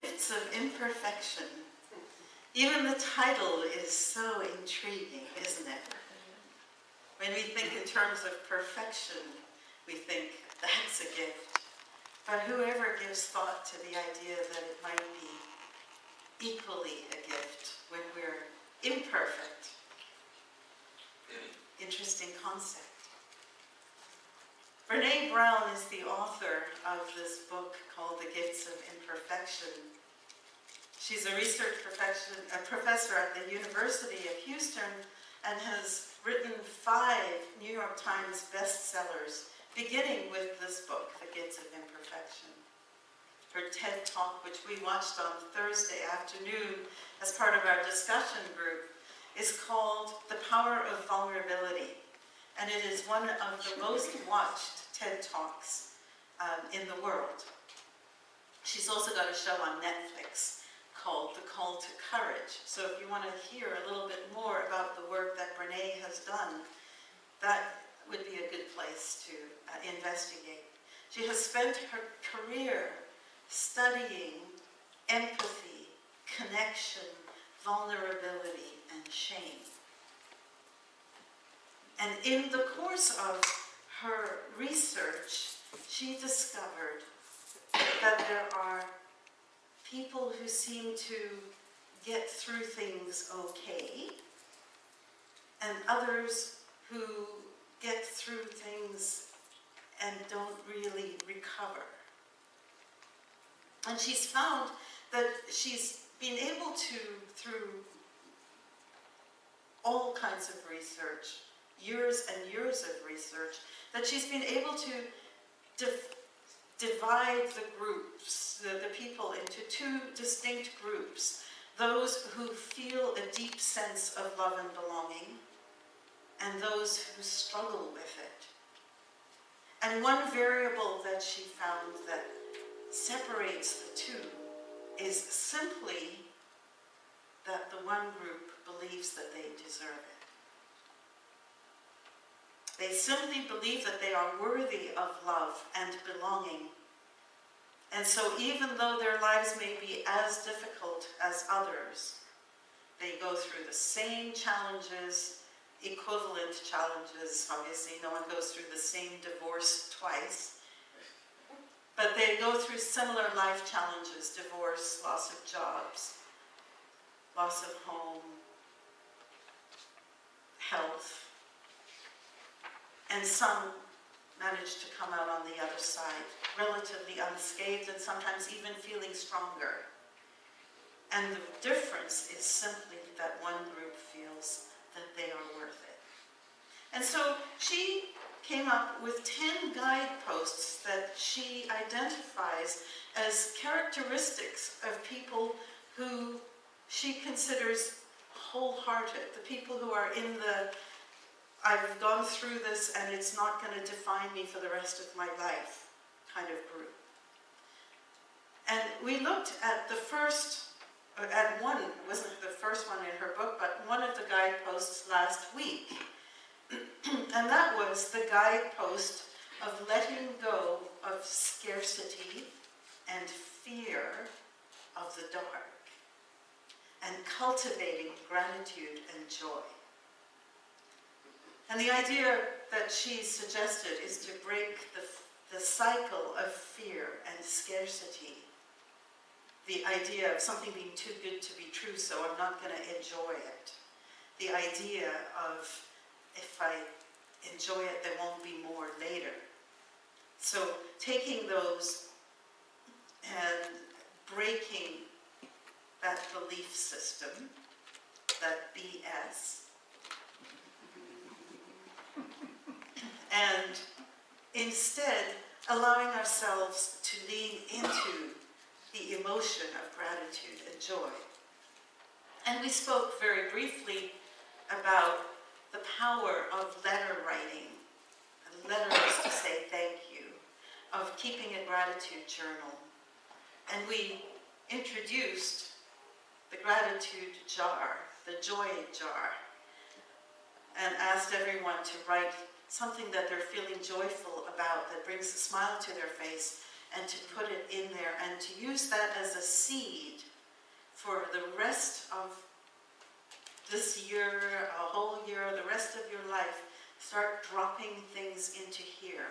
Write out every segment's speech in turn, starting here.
Gifts of Imperfection. Even the title is so intriguing, isn't it? When we think in terms of perfection, we think that's a gift. But whoever gives thought to the idea that it might be equally a gift when we're imperfect, interesting concept. Brene Brown is the author of this book called The Gifts of Imperfection. She's a research professor at the University of Houston and has written 5 New York Times bestsellers, beginning with this book, The Gifts of Imperfection. Her TED Talk, which we watched on Thursday afternoon as part of our discussion group, is called The Power of Vulnerability. And it is one of the most watched TED Talks in the world. She's also got a show on Netflix called The Call to Courage. So if you want to hear a little bit more about the work that Brene has done, that would be a good place to investigate. She has spent her career studying empathy, connection, vulnerability, and shame. And in the course of her research, she discovered that there are people who seem to get through things okay, and others who get through things and don't really recover. And she's found that she's been able to, through all kinds of research, years and years of research, that she's been able to divide the groups, the people, into 2 distinct groups. Those who feel a deep sense of love and belonging, and those who struggle with it. And one variable that she found that separates the 2 is simply that the one group believes that they deserve it. They simply believe that they are worthy of love and belonging. And so even though their lives may be as difficult as others, they go through the same challenges, equivalent challenges. Obviously, no one goes through the same divorce twice. But they go through similar life challenges: divorce, loss of jobs, loss of home, health. And some manage to come out on the other side, relatively unscathed and sometimes even feeling stronger. And the difference is simply that one group feels that they are worth it. And so she came up with 10 guideposts that she identifies as characteristics of people who she considers wholehearted, the people who are in the I've gone through this and it's not going to define me for the rest of my life kind of group. And we looked at one, it wasn't the first one in her book, but one of the guideposts last week. And that was the guidepost of letting go of scarcity and fear of the dark, and cultivating gratitude and joy. And the idea that she suggested is to break the cycle of fear and scarcity. The idea of something being too good to be true, so I'm not going to enjoy it. The idea of, if I enjoy it, there won't be more later. So taking those and breaking that belief system, that BS, and instead allowing ourselves to lean into the emotion of gratitude and joy. And we spoke very briefly about the power of letter writing. A letter is to say thank you, of keeping a gratitude journal. And we introduced the gratitude jar, the joy jar, and asked everyone to write something that they're feeling joyful about, that brings a smile to their face, and to put it in there and to use that as a seed for the rest of this year, a whole year, the rest of your life. Start dropping things into here.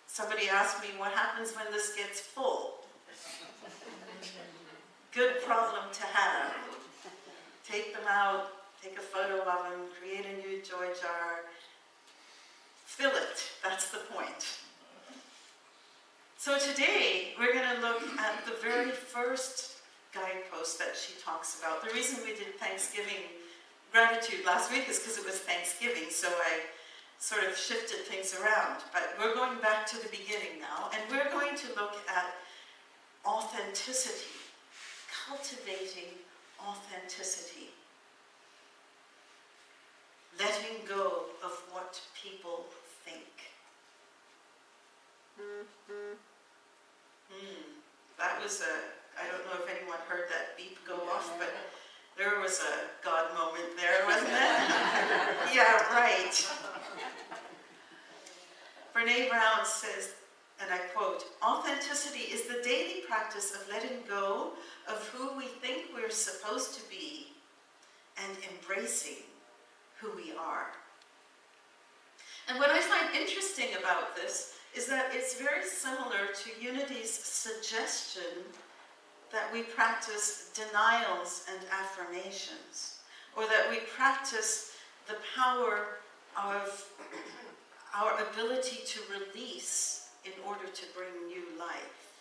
Somebody asked me, what happens when this gets full? Good problem to have. Take them out, take a photo of them, create a new joy jar, fill it. That's the point. So today, we're going to look at the very first guidepost that she talks about. The reason we did Thanksgiving gratitude last week is because it was Thanksgiving, so I sort of shifted things around. But we're going back to the beginning now, and we're going to look at authenticity, cultivating authenticity, letting go of what people think. That was I don't know if anyone heard that beep go off, but there was a God moment there, wasn't it? Yeah, right. Brene Brown says, and I quote, "Authenticity is the daily practice of letting go of who we think we're supposed to be and embracing who we are." And what I find interesting about this is that it's very similar to Unity's suggestion that we practice denials and affirmations, or that we practice the power of our ability to release in order to bring new life.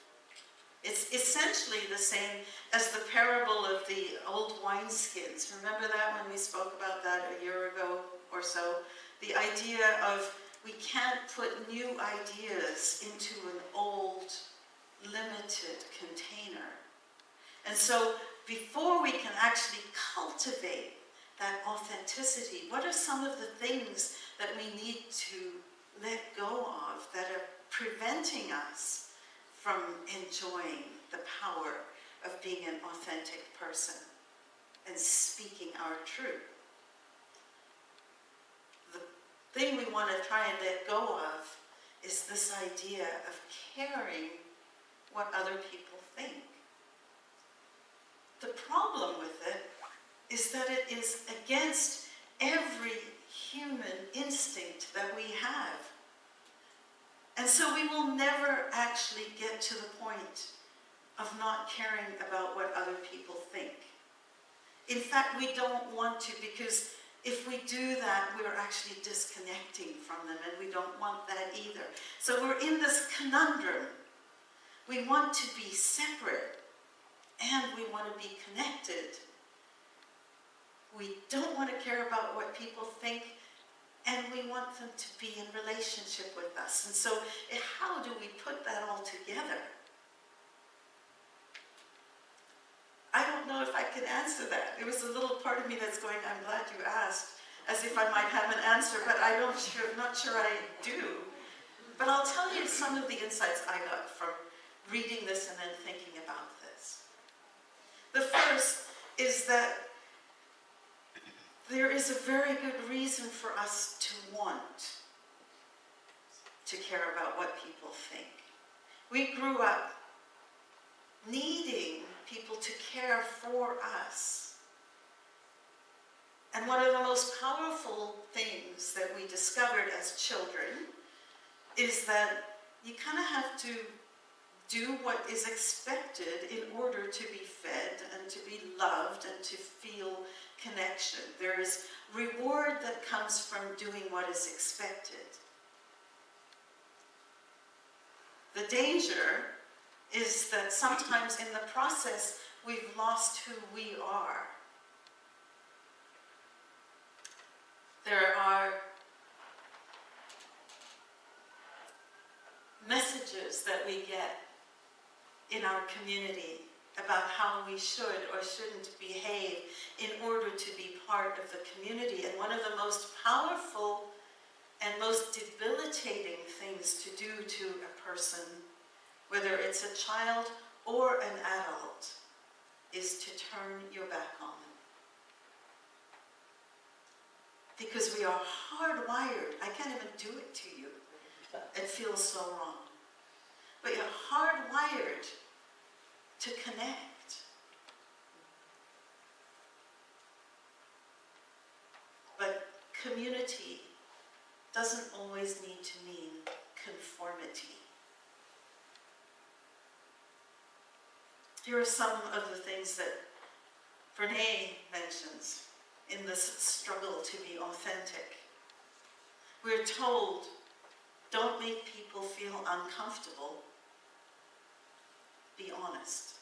It's essentially the same as the parable of the old wineskins. Remember that when we spoke about that a year ago or so? The idea of we can't put new ideas into an old, limited container. And so before we can actually cultivate that authenticity, what are some of the things that we need to let go of that are preventing us from enjoying the power of being an authentic person and speaking our truth? The thing we want to try and let go of is this idea of caring what other people think. The problem with it is that it is against every human instinct that we have. And so we will never actually get to the point of not caring about what other people think. In fact, we don't want to, because if we do that, we're actually disconnecting from them, and we don't want that either. So we're in this conundrum. We want to be separate, and we want to be connected. We don't want to care about what people think, and we want them to be in relationship with us. And so, how do we put that all together? I don't know if I can answer that. There was a little part of me that's going, I'm glad you asked, as if I might have an answer, but I'm not sure I do. But I'll tell you some of the insights I got from reading this and then thinking about this. The first is that there is a very good reason for us to want to care about what people think. We grew up needing people to care for us. And one of the most powerful things that we discovered as children is that you kind of have to do what is expected in order to be fed and to be loved and to feel connection. There is reward that comes from doing what is expected. The danger is that sometimes in the process we've lost who we are. There are messages that we get in our community about how we should or shouldn't behave in order to be part of the community. And one of the most powerful and most debilitating things to do to a person, whether it's a child or an adult, is to turn your back on them. Because we are hardwired. I can't even do it to you. It feels so wrong. but you're hardwired to connect. But community doesn't always need to mean conformity. Here are some of the things that Brene mentions in this struggle to be authentic. We're told, don't make people feel uncomfortable. Be honest.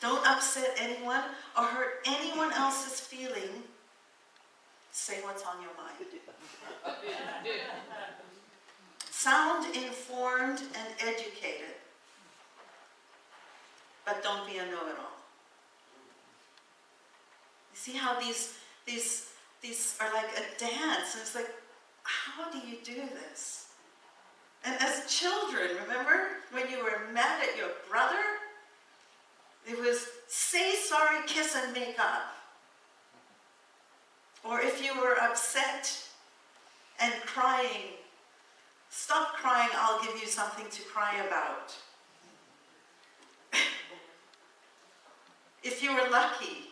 Don't upset anyone or hurt anyone else's feeling. Say what's on your mind. Sound informed and educated, but don't be a know-it-all. You see how these are like a dance, and it's like, how do you do this? And as children, remember when you were mad at your brother? It was say sorry, kiss, and make up. Or if you were upset and crying, stop crying, I'll give you something to cry about. If you were lucky,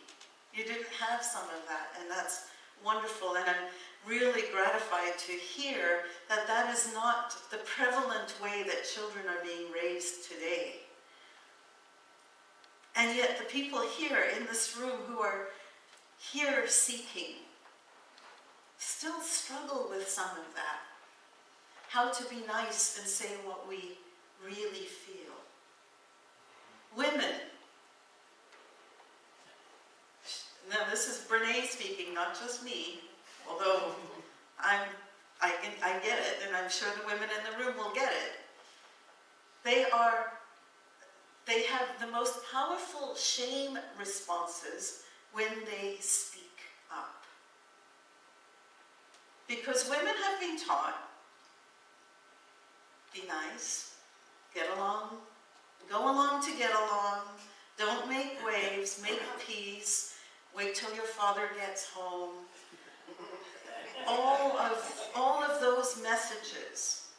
you didn't have some of that, and that's wonderful. And I'm really gratified to hear that that is not the prevalent way that children are being raised today. And yet the people here in this room who are here seeking still struggle with some of that. How to be nice and say what we really feel. Women. Now this is Brene speaking, not just me, although I get it, and I'm sure the women in the room will get it. They have the most powerful shame responses when they speak up. Because women have been taught, be nice, get along, go along to get along, don't make waves, make peace, wait till your father gets home. All of those messages.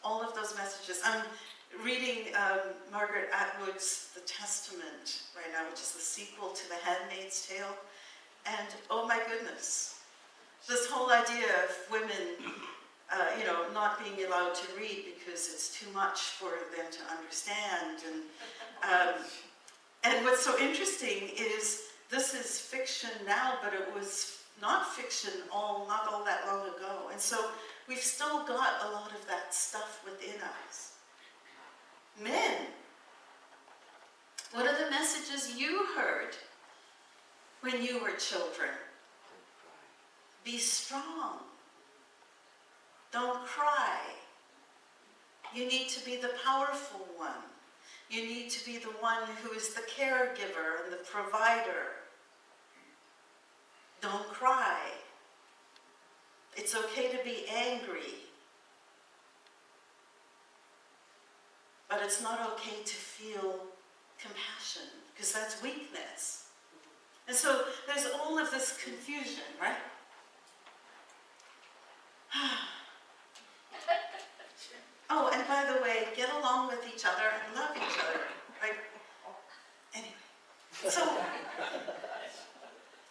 All of those messages. I'm reading Margaret Atwood's The Testament right now, which is the sequel to The Handmaid's Tale. And oh my goodness, this whole idea of women not being allowed to read because it's too much for them to understand. And what's so interesting is this is fiction now, but it was not fiction not all that long ago. And so we've still got a lot of that stuff within us. Men, what are the messages you heard when you were children? Be strong. Don't cry. You need to be the powerful one. You need to be the one who is the caregiver and the provider. Don't cry. It's okay to be angry. But it's not okay to feel compassion, because that's weakness. And so there's all of this confusion, right? Oh, and by the way, get along with each other and love each other. Right? Anyway, so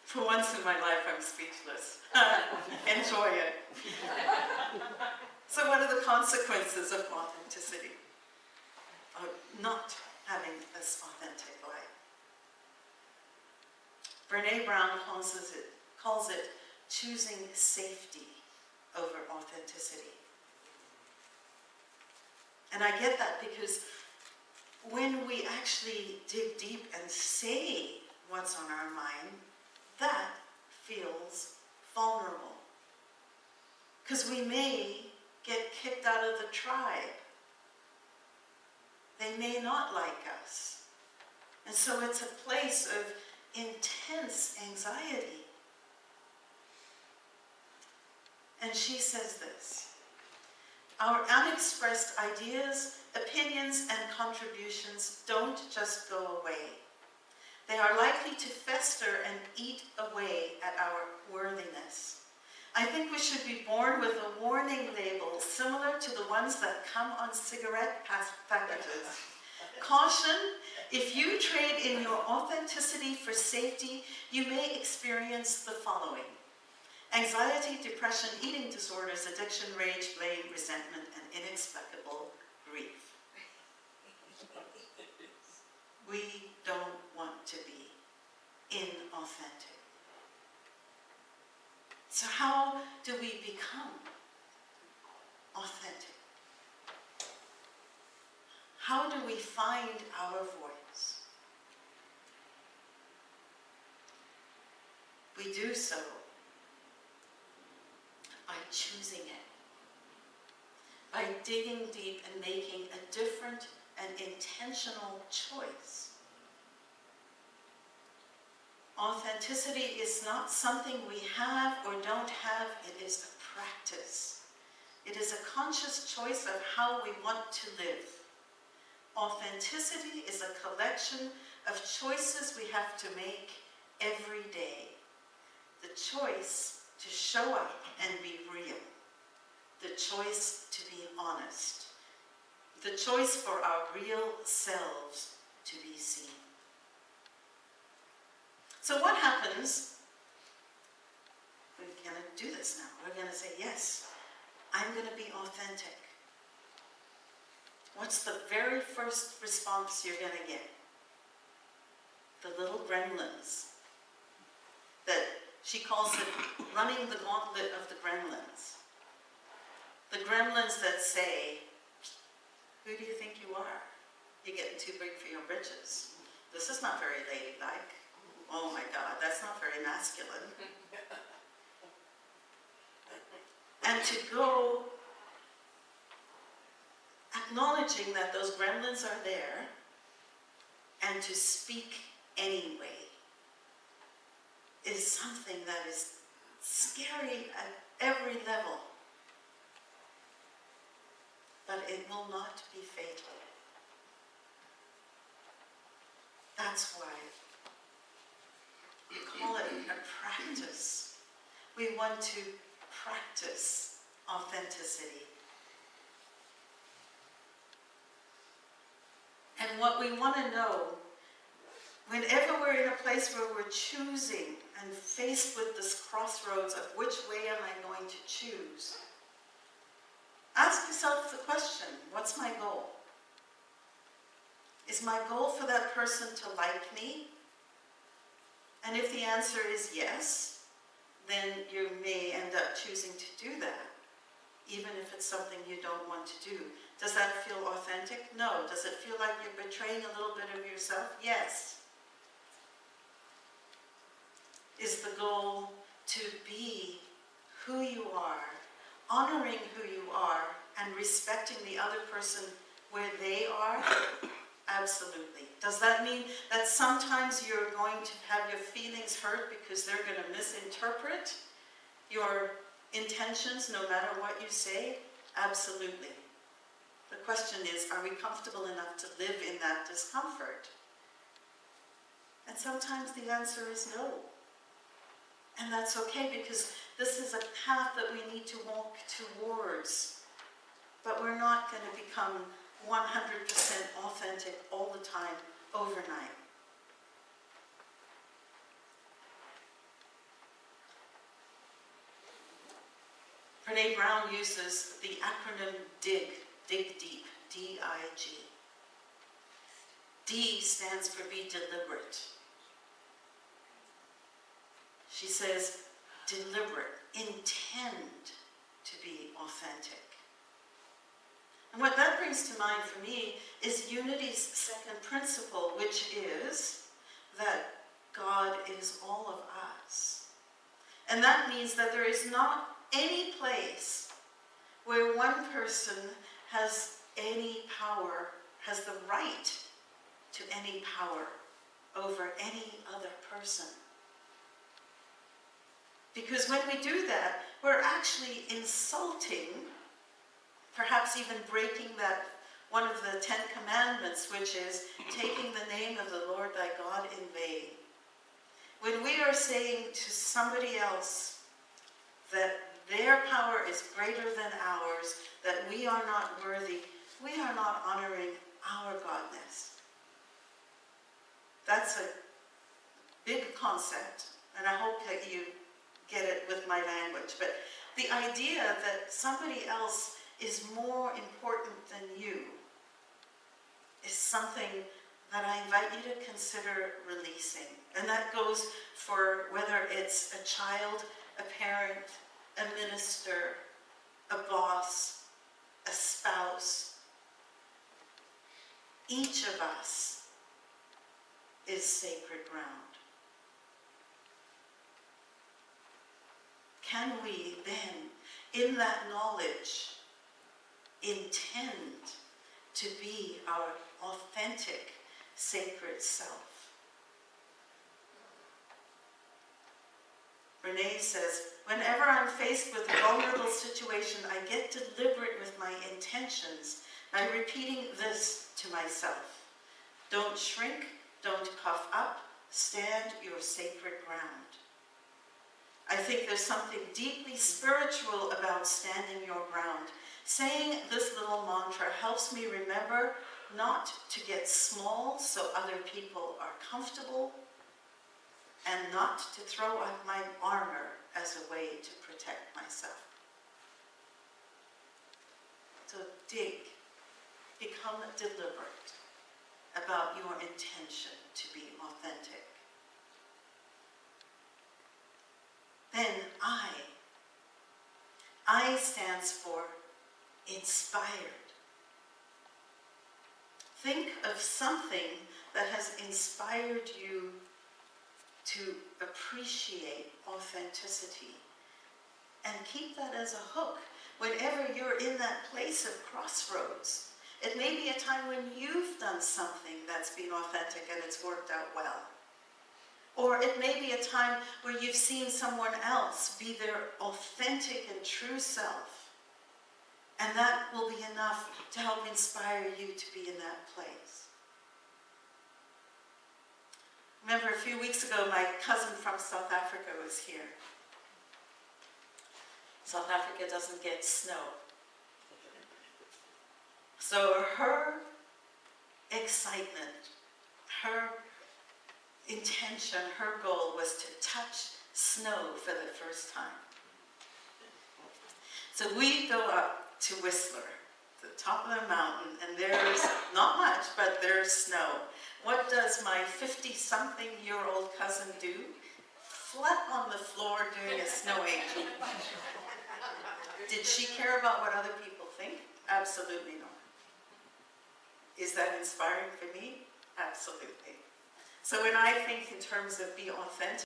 for once in my life, I'm speechless. Enjoy it. So what are the consequences of authenticity? Of not having this authentic life? Brene Brown calls it choosing safety over authenticity. And I get that because when we actually dig deep and say what's on our mind, that feels vulnerable. Because we may get kicked out of the tribe. They may not like us. And so it's a place of intense anxiety. And she says this: our unexpressed ideas, opinions, and contributions don't just go away. They are likely to fester and eat away at our worthiness. I think we should be born with a warning label similar to the ones that come on cigarette packages. Caution, if you trade in your authenticity for safety, you may experience the following: anxiety, depression, eating disorders, addiction, rage, blame, resentment, and inexplicable grief. We don't want to be inauthentic. So how do we become authentic? How do we find our voice? We do so by choosing it, by digging deep and making a different and intentional choice. Authenticity is not something we have or don't have, it is a practice. It is a conscious choice of how we want to live. Authenticity is a collection of choices we have to make every day. The choice to show up and be real. The choice to be honest. The choice for our real selves to be seen. So what happens? We're going to do this now. We're going to say, yes, I'm going to be authentic. What's the very first response you're going to get? The little gremlins. That she calls it running the gauntlet of the gremlins. The gremlins that say, who do you think you are? You're getting too big for your britches. This is not very ladylike. Oh my God, that's not very masculine. And to go acknowledging that those gremlins are there and to speak anyway is something that is scary at every level. But it will not be fatal. That's why we call it a practice. We want to practice authenticity. And what we want to know, whenever we're in a place where we're choosing and faced with this crossroads of which way am I going to choose, ask yourself the question, what's my goal? Is my goal for that person to like me? And if the answer is yes, then you may end up choosing to do that, even if it's something you don't want to do. Does that feel authentic? No. Does it feel like you're betraying a little bit of yourself? Yes. Is the goal to be who you are, honoring who you are, and respecting the other person where they are? Absolutely. Does that mean that sometimes you're going to have your feelings hurt because they're going to misinterpret your intentions no matter what you say? Absolutely. The question is, are we comfortable enough to live in that discomfort? And sometimes the answer is no. And that's okay, because this is a path that we need to walk towards. But we're not going to become 100% authentic all the time, overnight. Brene Brown uses the acronym DIG, dig deep, D-I-G. D stands for be deliberate. She says, deliberate, intend to be authentic. And what that brings to mind for me is Unity's second principle, which is that God is all of us. And that means that there is not any place where one person has any power, has the right to any power over any other person. Because when we do that, we're actually insulting, perhaps even breaking that one of the 10 commandments, which is taking the name of the Lord thy God in vain. When we are saying to somebody else that their power is greater than ours, that we are not worthy, we are not honoring our godness. That's a big concept, and I hope that you get it with my language. But the idea that somebody else is more important than you is something that I invite you to consider releasing. And that goes for whether it's a child, a parent, a minister, a boss, a spouse. Each of us is sacred ground. Can we then, in that knowledge, intend to be our authentic, sacred self? Brene says, whenever I'm faced with a vulnerable situation, I get deliberate with my intentions by repeating this to myself. Don't shrink, don't puff up, stand your sacred ground. I think there's something deeply spiritual about standing your ground. Saying this little mantra helps me remember not to get small so other people are comfortable, and not to throw up my armor as a way to protect myself. So dig, become deliberate about your intention to be authentic. Then I stands for inspired. Think of something that has inspired you to appreciate authenticity, and keep that as a hook whenever you're in that place of crossroads. It may be a time when you've done something that's been authentic and it's worked out well. Or it may be a time where you've seen someone else be their authentic and true self, and that will be enough to help inspire you to be in that place. Remember, a few weeks ago, my cousin from South Africa was here. South Africa doesn't get snow. So her excitement, her intention, her goal was to touch snow for the first time. So we go up to Whistler, the top of the mountain, and there's not much, but there's snow. What does my 50-something-year-old cousin do? Flat on the floor doing a snow angel. Did she care about what other people think? Absolutely not. Is that inspiring for me? Absolutely. So when I think in terms of be authentic,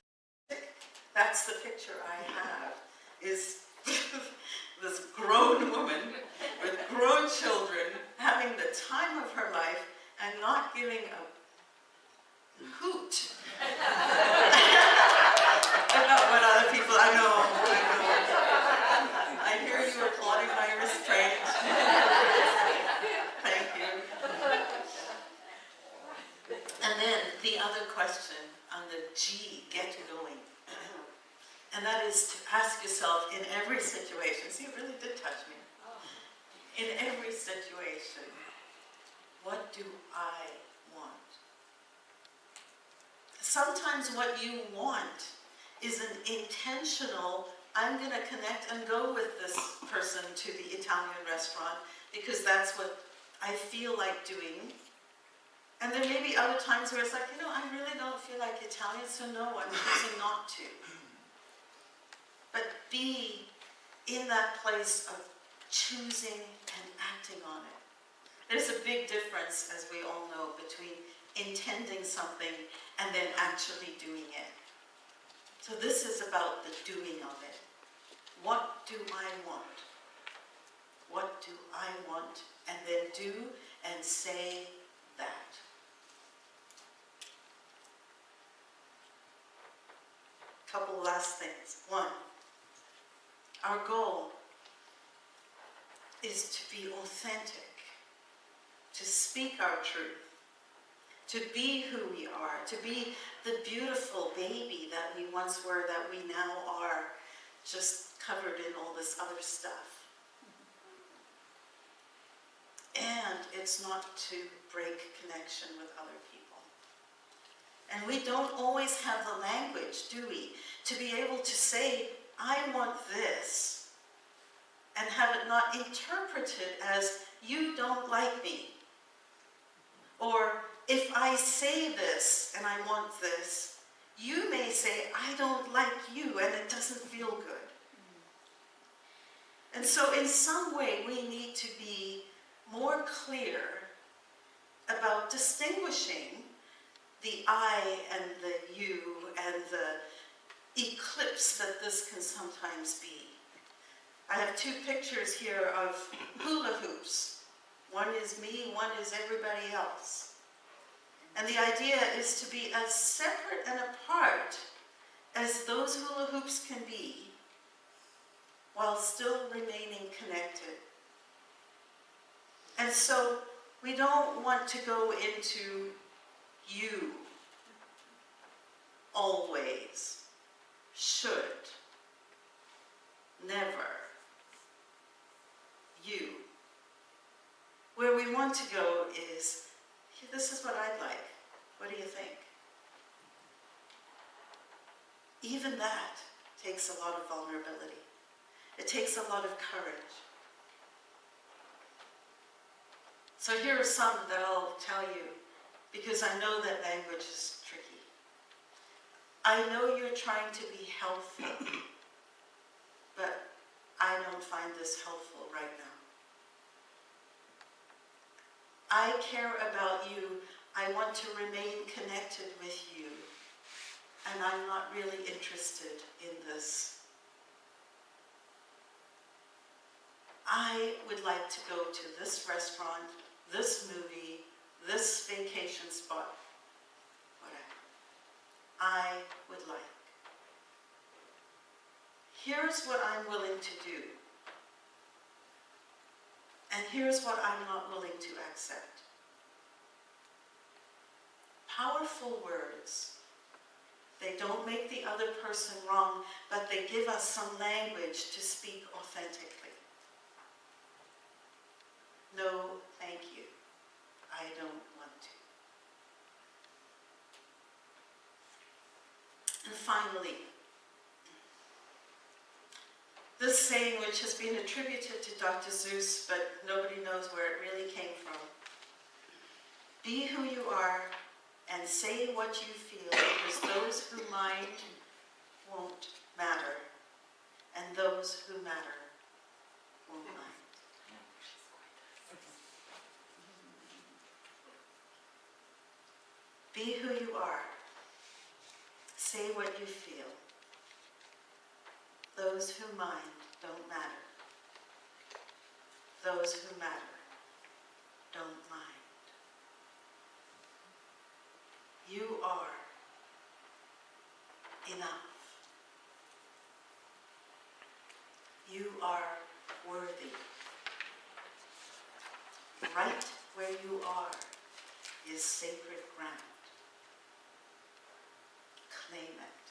that's the picture I have, is this grown woman with grown children having the time of her life and not giving a hoot about what other people, I know. I hear you applauding my restraint. Thank you. And then the other question on the G, get going. And that is to ask yourself in every situation, see, it really did touch me. In every situation, what do I want? Sometimes what you want is an intentional, I'm going to connect and go with this person to the Italian restaurant because that's what I feel like doing. And there may be other times where it's like, I really don't feel like Italian, so no, I'm choosing not to. But be in that place of choosing and acting on it. There's a big difference, as we all know, between intending something and then actually doing it. So this is about the doing of it. What do I want? What do I want? And then do and say that. Couple last things. One, our goal is to be authentic, to speak our truth, to be who we are, to be the beautiful baby that we once were, that we now are, just covered in all this other stuff. And it's not to break connection with other people. And we don't always have the language, do we, to be able to say, I want this, and have it not interpreted as, you don't like me. Or, if I say this and I want this, you may say, I don't like you, and it doesn't feel good. And so in some way, we need to be more clear about distinguishing the I and the you and the eclipse that this can sometimes be. I have two pictures here of hula hoops. One is me, one is everybody else. And the idea is to be as separate and apart as those hula hoops can be, while still remaining connected. And so we don't want to go into you, always, should, never, you. Where we want to go is, this is what I'd like. What do you think? Even that takes a lot of vulnerability. It takes a lot of courage. So here are some that I'll tell you, because I know that language is tricky. I know you're trying to be helpful, but I don't find this helpful right now. I care about you. I want to remain connected with you, and I'm not really interested in this. I would like to go to this restaurant, this movie, this vacation spot, whatever. I would like. Here's what I'm willing to do. And here's what I'm not willing to accept. Powerful words. They don't make the other person wrong, but they give us some language to speak authentically. No, thank you. I don't want to. And finally, this saying, which has been attributed to Dr. Seuss, but nobody knows where it really came from. Be who you are and say what you feel, because those who mind won't matter, and those who matter won't mind. Be who you are. Say what you feel. Those who mind don't matter. Those who matter don't mind. You are enough. You are worthy. Right where you are is sacred ground. Claim it.